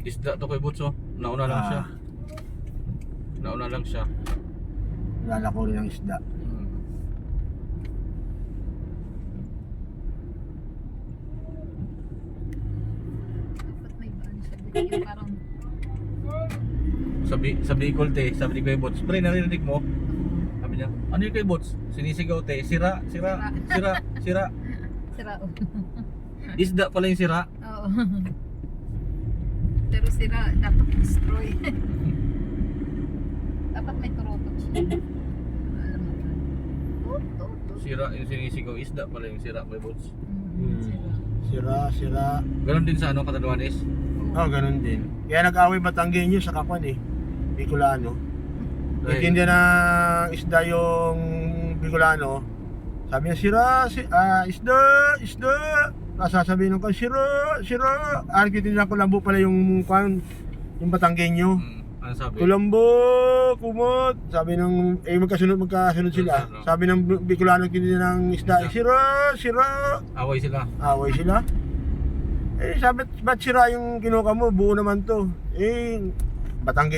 Isda to kay Butso. Nauna lang siya. Nauna lang siya. Lalako rin ang isda. Dapat may ban siya. Yung parang Sa Bicol te, sabi ni Kuya Bots, pre narinig mo? Sabi niya, ano yung Kuya Bots? Sinisigaw te, sira. Sira, oh. Isda pala yung sira. Oo. Pero sira, dapat destroy. Dapat may turopot siya. Alam mo ba? Sira yung sinisigaw, isda pala yung sira Kuya Bots. Sira. Sira. Ganon din sa ano, Catanduanes. Oh, ganun din. Kaya nag-away Batanggenyo sa Kapan eh. Bicolano. Dahil- Hindi na isda yung Bicolano. Sabi niya, isda. Sasabihin ko, sira. Arkitin na Kulambo pala yung Batanggenyo. Ano sabi? Kulambo, kumot. Sabi ng, magkasunod sila. Sabi ng Bicolano, hindi ng isda, sira. Away sila. Away sila. Sabi, ba't sira yung kinuha mo? Buo naman to. Batanggenyo.